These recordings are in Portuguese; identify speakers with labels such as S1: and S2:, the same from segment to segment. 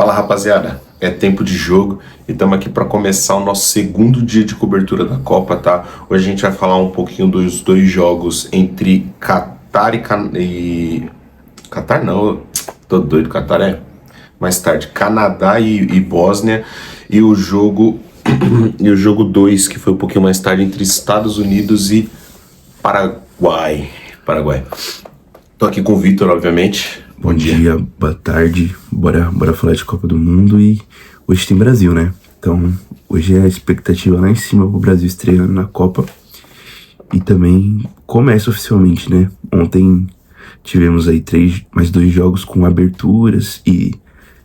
S1: Fala, rapaziada, é tempo de jogo e estamos aqui para começar o nosso segundo dia de cobertura da Copa, tá? Hoje a gente vai falar um pouquinho dos dois jogos entre Catar e Catar não, tô doido, Catar é mais tarde, Canadá e Bósnia, e o jogo e o jogo 2, que foi um pouquinho mais tarde, entre Estados Unidos e Paraguai. Tô aqui com o Vitor, obviamente.
S2: Bom dia, boa tarde, bora falar de Copa do Mundo. E hoje tem Brasil, né? Então hoje é a expectativa lá em cima pro Brasil estreando na Copa. E também começa oficialmente, né? Ontem tivemos aí mais dois jogos com aberturas e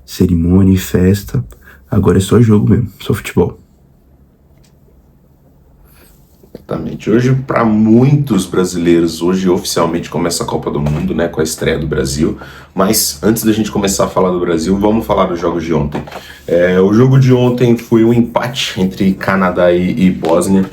S2: cerimônia e festa. Agora é só jogo mesmo, só futebol.
S1: Exatamente. Hoje, para muitos brasileiros, hoje oficialmente começa a Copa do Mundo, né, com a estreia do Brasil. Mas antes da gente começar a falar do Brasil, vamos falar dos jogos de ontem. O jogo de ontem foi um empate entre Canadá e Bósnia.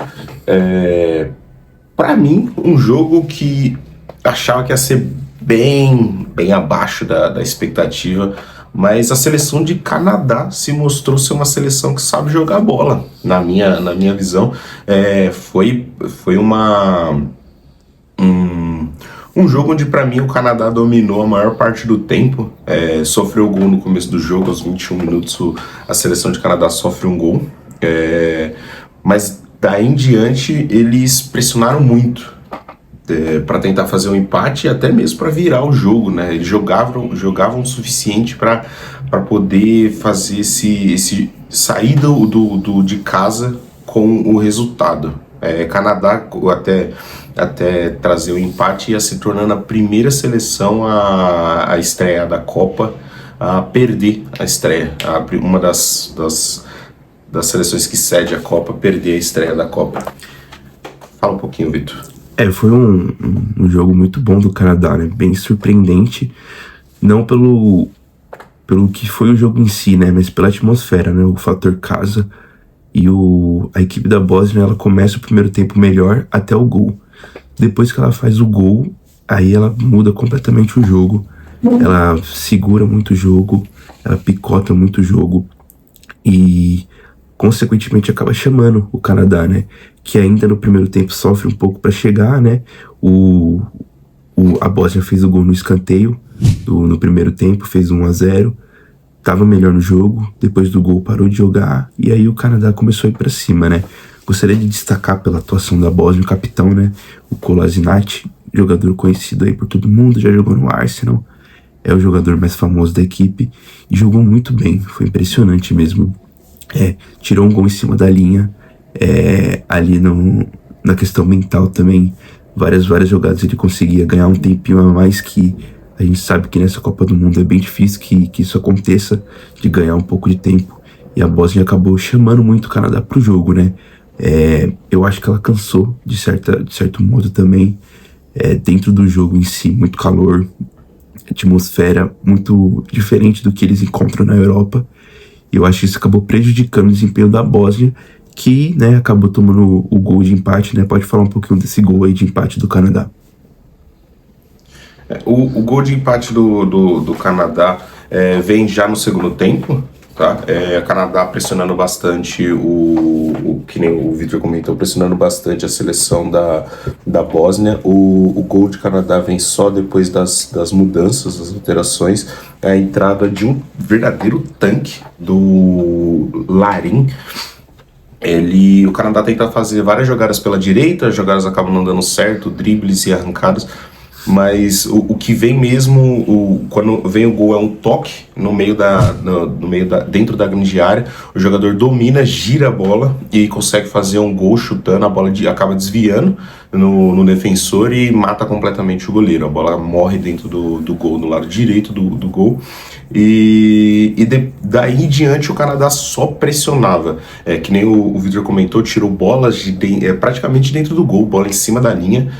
S1: Para mim, um jogo que achava que ia ser bem abaixo da expectativa, mas a seleção de Canadá se mostrou ser uma seleção que sabe jogar bola, na minha visão. Foi um jogo onde, para mim, o Canadá dominou a maior parte do tempo. Sofreu gol no começo do jogo, aos 21 minutos a seleção de Canadá sofre um gol, mas daí em diante eles pressionaram muito para tentar fazer um empate e até mesmo para virar o jogo, né? Eles jogavam o suficiente para poder fazer esse sair de casa com o resultado. Canadá até trazer o empate ia se tornando a primeira seleção a estreia da Copa a perder a estreia, uma das seleções que cede a Copa perder a estreia da Copa. Fala um pouquinho, Vitor.
S2: Foi um jogo muito bom do Canadá, né? Bem surpreendente, não pelo que foi o jogo em si, né? Mas pela atmosfera, né? O fator casa. E a equipe da Bósnia, ela começa o primeiro tempo melhor até o gol. Depois que ela faz o gol, aí ela muda completamente o jogo. Ela segura muito o jogo, ela picota muito o jogo e, consequentemente, acaba chamando o Canadá, né? Que ainda no primeiro tempo sofre um pouco para chegar, né? A Bósnia fez o gol no escanteio no primeiro tempo, fez 1-0, tava melhor no jogo. Depois do gol parou de jogar e aí o Canadá começou a ir para cima, né? Gostaria de destacar pela atuação da Bósnia, o capitão, né? O Kolasinac, jogador conhecido aí por todo mundo, já jogou no Arsenal, é o jogador mais famoso da equipe e jogou muito bem, foi impressionante mesmo. Tirou um gol em cima da linha. Ali na questão mental também, várias jogadas ele conseguia ganhar um tempinho a mais, que a gente sabe que nessa Copa do Mundo é bem difícil que isso aconteça, de ganhar um pouco de tempo, e a Bósnia acabou chamando muito o Canadá pro jogo, né? Eu acho que ela cansou de certo modo também, dentro do jogo em si, muito calor, atmosfera muito diferente do que eles encontram na Europa, e eu acho que isso acabou prejudicando o desempenho da Bósnia, que, né, acabou tomando o gol de empate, né? Pode falar um pouquinho desse gol aí de empate do Canadá.
S1: O gol de empate do Canadá vem já no segundo tempo, tá? A Canadá pressionando bastante, que nem o Vitor comentou, pressionando bastante a seleção da Bósnia. O gol de Canadá vem só depois das mudanças, das alterações, a entrada de um verdadeiro tanque do Larin. O Canadá tenta fazer várias jogadas pela direita, as jogadas acabam não dando certo, dribles e arrancadas, mas o que vem mesmo, quando vem o gol, é um toque dentro da grande área, o jogador domina, gira a bola e consegue fazer um gol chutando, a bola acaba desviando no defensor e mata completamente o goleiro. A bola morre dentro do gol, no lado direito do gol. Daí em diante o Canadá só pressionava, que nem o Vitor comentou, tirou bolas praticamente dentro do gol, bola em cima da linha.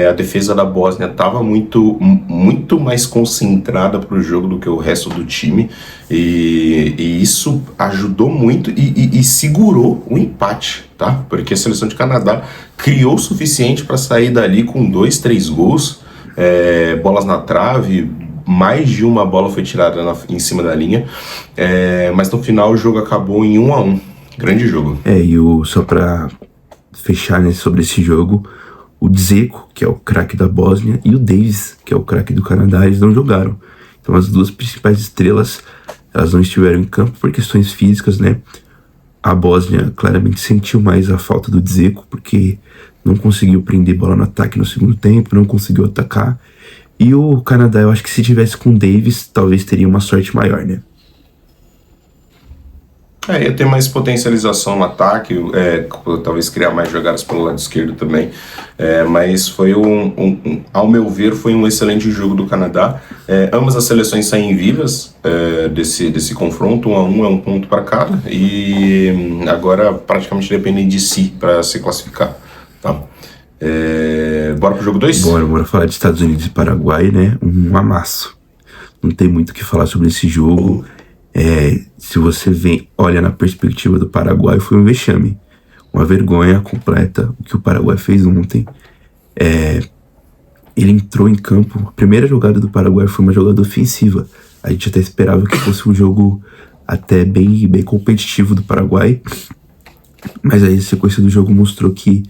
S1: A defesa da Bósnia estava muito mais concentrada para o jogo do que o resto do time, e isso ajudou muito e segurou o empate, tá? Porque a seleção de Canadá criou o suficiente para sair dali com 2, 3 gols, bolas na trave, mais de uma bola foi tirada em cima da linha, mas no final o jogo acabou em 1-1. Grande jogo.
S2: Só pra fechar, né, sobre esse jogo, o Dzeko, que é o craque da Bósnia, e o Davis, que é o craque do Canadá, eles não jogaram. Então as duas principais estrelas, elas não estiveram em campo por questões físicas, né? A Bósnia claramente sentiu mais a falta do Dzeko, porque não conseguiu prender bola no ataque no segundo tempo, não conseguiu atacar. E o Canadá, eu acho que se tivesse com o Davis, talvez teria uma sorte maior, né?
S1: Ia ter mais potencialização no ataque, talvez criar mais jogadas pelo lado esquerdo também, mas foi ao meu ver, foi um excelente jogo do Canadá. Ambas as seleções saem vivas desse confronto, 1-1 é um ponto para cada, e agora praticamente dependem de si para se classificar, tá? Bora pro jogo 2?
S2: Bora falar de Estados Unidos e Paraguai, né? Um amasso. Não tem muito o que falar sobre esse jogo. Se você olha na perspectiva do Paraguai, foi um vexame, uma vergonha completa o que o Paraguai fez ontem. Ele entrou em campo, a primeira jogada do Paraguai foi uma jogada ofensiva. A gente até esperava que fosse um jogo até bem competitivo do Paraguai, mas aí a sequência do jogo mostrou que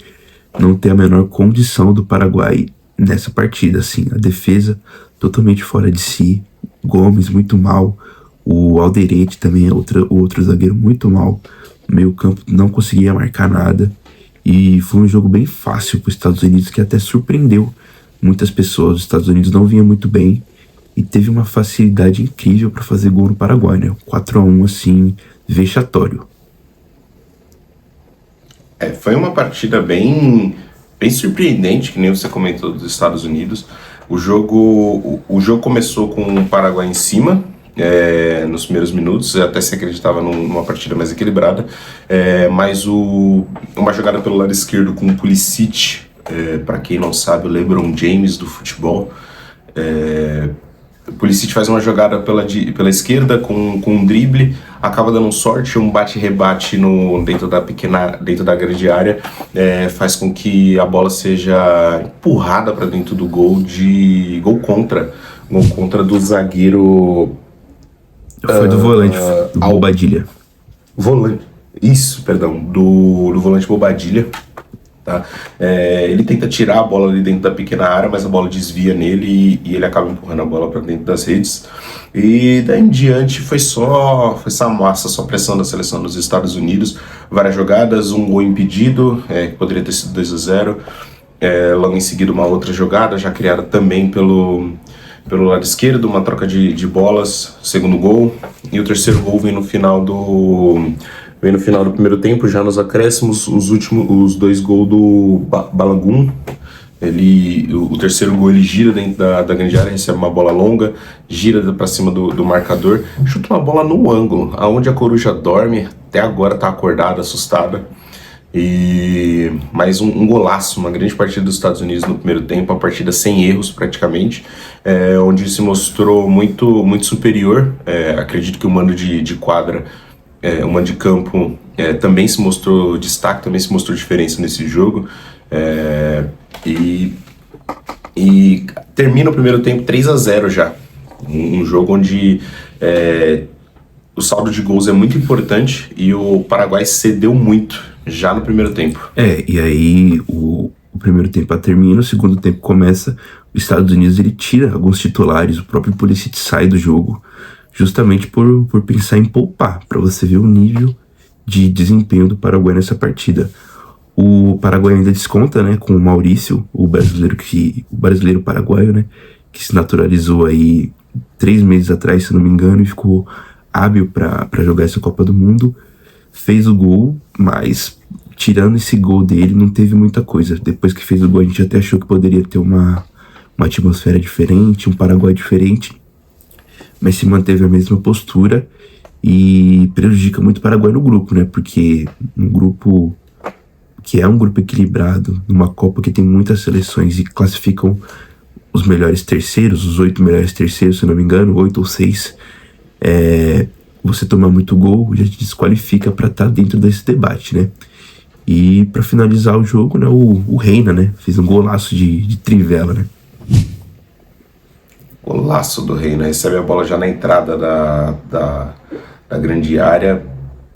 S2: não tem a menor condição do Paraguai nessa partida, assim, a defesa totalmente fora de si, Gomes muito mal, o Alderete também é o outro zagueiro muito mal, o meio campo não conseguia marcar nada, e foi um jogo bem fácil para os Estados Unidos, que até surpreendeu muitas pessoas. Os Estados Unidos não vinha muito bem e teve uma facilidade incrível para fazer gol no Paraguai, né? 4-1, assim, vexatório.
S1: Foi uma partida bem surpreendente, que nem você comentou, dos Estados Unidos. O jogo começou com o Paraguai em cima, nos primeiros minutos, até se acreditava numa partida mais equilibrada, mas uma jogada pelo lado esquerdo com o Pulisic, para quem não sabe, o LeBron James do futebol. O Pulisic faz uma jogada pela esquerda com um drible, acaba dando sorte, um bate-rebate dentro da grande área, faz com que a bola seja empurrada para dentro do gol contra do zagueiro.
S2: Foi do volante, do Bobadilha.
S1: Do volante Bobadilha. Tá? Ele tenta tirar a bola ali dentro da pequena área, mas a bola desvia nele e ele acaba empurrando a bola para dentro das redes. E daí em diante foi só massa, só pressão da seleção dos Estados Unidos. Várias jogadas, um gol impedido, que poderia ter sido 2-0. Logo em seguida uma outra jogada, já criada também pelo lado esquerdo, uma troca de bolas, segundo gol. E o terceiro gol vem no final do primeiro tempo, já nos acréscimos, os dois gols do Balogun. O terceiro gol, ele gira dentro da grande área, recebe uma bola longa, gira para cima do marcador, chuta uma bola no ângulo, aonde a coruja dorme, até agora está acordada, assustada. E mais um golaço, uma grande partida dos Estados Unidos no primeiro tempo, uma partida sem erros praticamente, onde se mostrou muito, muito superior. Acredito que o mando de quadra, o mando de campo também se mostrou destaque, também se mostrou diferença nesse jogo, e termina o primeiro tempo 3-0 já, um jogo onde o saldo de gols é muito importante e o Paraguai cedeu muito já no primeiro tempo.
S2: E aí o primeiro tempo termina, o segundo tempo começa, os Estados Unidos ele tira alguns titulares, o próprio Pulisic sai do jogo, justamente por pensar em poupar, para você ver o nível de desempenho do Paraguai nessa partida. O Paraguai ainda desconta, né, com o Maurício, o brasileiro paraguaio, né, que se naturalizou aí 3 meses atrás, se não me engano, e ficou hábil para jogar essa Copa do Mundo. Fez o gol, mas tirando esse gol dele, não teve muita coisa. Depois que fez o gol, a gente até achou que poderia ter uma atmosfera diferente, um Paraguai diferente, mas se manteve a mesma postura e prejudica muito o Paraguai no grupo, né? Porque um grupo que é um grupo equilibrado, numa Copa que tem muitas seleções e classificam os melhores terceiros, os 8 melhores terceiros, se não me engano, 8 ou 6, você tomar muito gol já te desqualifica para estar dentro desse debate, né? E para finalizar o jogo, né, o Reina, né, fez um golaço de trivela, né?
S1: Golaço do Reina, recebe a bola já na entrada da grande área,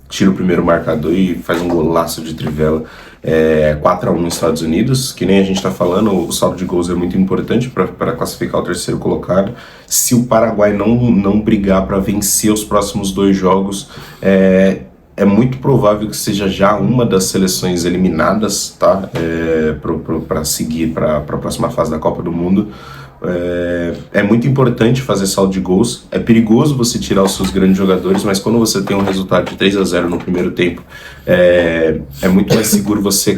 S1: tira o primeiro marcador e faz um golaço de trivela. 4-1 nos Estados Unidos, que nem a gente está falando, o saldo de gols é muito importante para classificar o terceiro colocado. Se o Paraguai não brigar para vencer os próximos 2 jogos, é muito provável que seja já uma das seleções eliminadas, tá? Para seguir para a próxima fase da Copa do Mundo. É muito importante fazer saldo de gols. É perigoso você tirar os seus grandes jogadores, mas quando você tem um resultado de 3-0 no primeiro tempo, é muito mais seguro você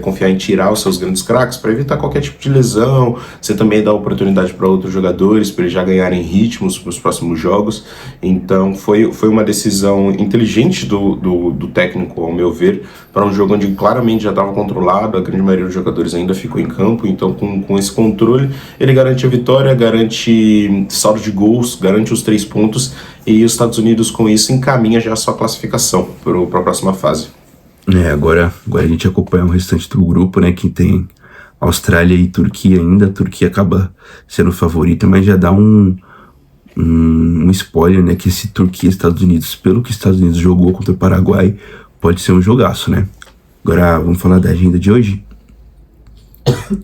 S1: confiar em tirar os seus grandes craques para evitar qualquer tipo de lesão. Você também dá oportunidade para outros jogadores, para eles já ganharem ritmos para os próximos jogos. Então foi uma decisão inteligente do técnico, ao meu ver, para um jogo onde claramente já estava controlado, a grande maioria dos jogadores ainda ficou em campo. Então com esse controle ele garante a vitória, garante saldo de gols, garante os 3 pontos, e os Estados Unidos com isso encaminha já a sua classificação para a próxima fase.
S2: Agora a gente acompanha o restante do grupo, né, que tem Austrália e Turquia ainda. A Turquia acaba sendo favorita, mas já dá um spoiler, né, que esse Turquia e Estados Unidos, pelo que os Estados Unidos jogou contra o Paraguai, pode ser um jogaço, né? Agora vamos falar da agenda de hoje?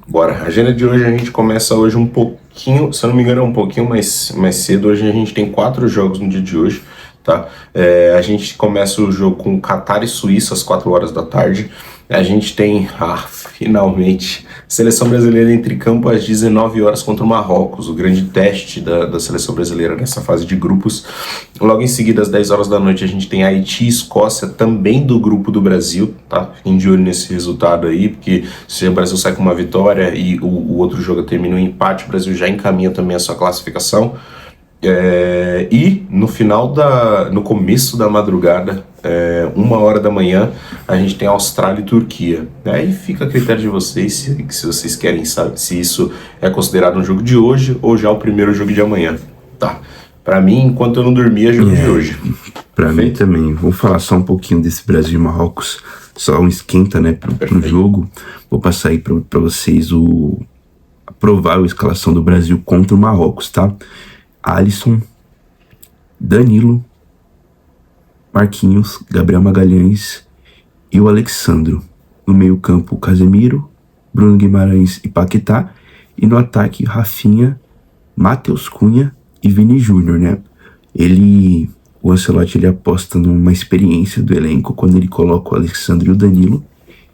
S1: Bora, a agenda de hoje a gente começa hoje um pouquinho, se eu não me engano é um pouquinho mais cedo. Hoje a gente tem 4 jogos no dia de hoje, tá? A gente começa o jogo com Catar e Suíça às 4 horas da tarde. A gente tem, finalmente, seleção brasileira entre campo às 19 horas contra o Marrocos, o grande teste da seleção brasileira nessa fase de grupos. Logo em seguida, às 10 horas da noite, a gente tem Haiti e Escócia, também do grupo do Brasil, tá? Fiquem de olho nesse resultado aí, porque se o Brasil sai com uma vitória e o outro jogo termina um empate, o Brasil já encaminha também a sua classificação. E no começo da madrugada, 1 hora da manhã, a gente tem Austrália e Turquia. Aí fica a critério de vocês se vocês querem saber se isso é considerado um jogo de hoje ou já o primeiro jogo de amanhã. Tá. Pra mim, enquanto eu não dormia, é jogo de hoje.
S2: Pra mim também. Vamos falar só um pouquinho desse Brasil e Marrocos, só um esquenta, né, pro jogo. Vou passar aí pra vocês a provável escalação do Brasil contra o Marrocos, tá? Alisson, Danilo, Marquinhos, Gabriel Magalhães e o Alexandro. No meio campo, Casemiro, Bruno Guimarães e Paquetá. E no ataque, Rafinha, Matheus Cunha e Vini Júnior, né? O Ancelotti, ele aposta numa experiência do elenco quando ele coloca o Alexandro e o Danilo.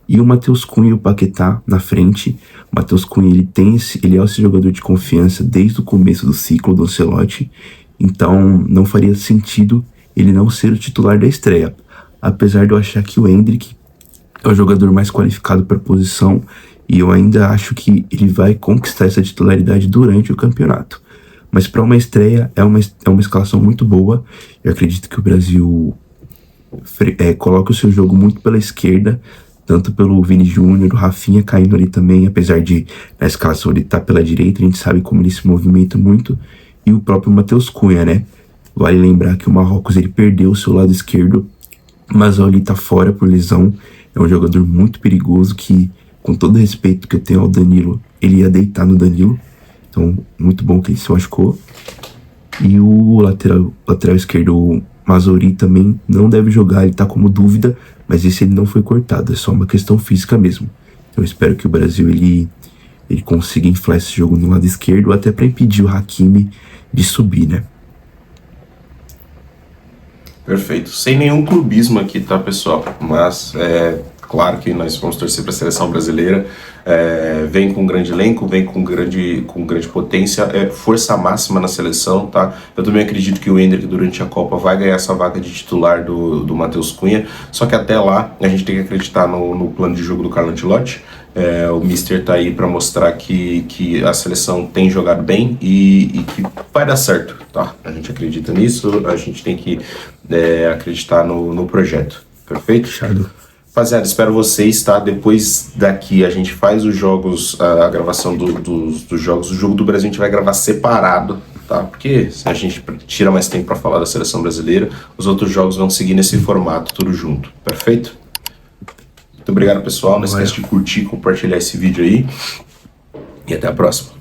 S2: E o Matheus Cunha e o Paquetá na frente. O Matheus Cunha, ele é esse jogador de confiança desde o começo do ciclo do Ancelotti. Então, não faria sentido ele não ser o titular da estreia. Apesar de eu achar que o Endrick é o jogador mais qualificado para a posição. E eu ainda acho que ele vai conquistar essa titularidade durante o campeonato. Mas para uma estreia, é uma escalação muito boa. Eu acredito que o Brasil coloca o seu jogo muito pela esquerda, tanto pelo Vini Júnior, o Rafinha caindo ali também, apesar de na escalação ele estar pela direita, a gente sabe como ele se movimenta muito, e o próprio Matheus Cunha, né? Vale lembrar que o Marrocos, ele perdeu o seu lado esquerdo, mas ali tá fora por lesão. É um jogador muito perigoso que, com todo o respeito que eu tenho ao Danilo, ele ia deitar no Danilo. Então, muito bom que ele se machucou. E o lateral esquerdo, o Mazzouri, também não deve jogar, ele tá como dúvida, mas esse ele não foi cortado, é só uma questão física mesmo. Então eu espero que o Brasil ele consiga inflar esse jogo no lado esquerdo, até para impedir o Hakimi de subir, né?
S1: Perfeito. Sem nenhum clubismo aqui, tá, pessoal? Mas claro que nós vamos torcer para a seleção brasileira. Vem com um grande elenco, vem com grande potência, força máxima na seleção, tá? Eu também acredito que o Endrick durante a Copa vai ganhar essa vaga de titular do Matheus Cunha, só que até lá a gente tem que acreditar no plano de jogo do Carlo Ancelotti. O Mister tá aí para mostrar que a seleção tem jogado bem e que vai dar certo, tá? A gente acredita nisso, a gente tem que acreditar no projeto. Perfeito?
S2: Fechado.
S1: Rapaziada, espero vocês, tá? Depois daqui a gente faz os jogos, a gravação dos jogos. O jogo do Brasil a gente vai gravar separado, tá? Porque a gente tira mais tempo para falar da seleção brasileira. Os outros jogos vão seguir nesse formato, tudo junto. Perfeito? Muito obrigado, pessoal. Não esquece de curtir, compartilhar esse vídeo aí. E até a próxima.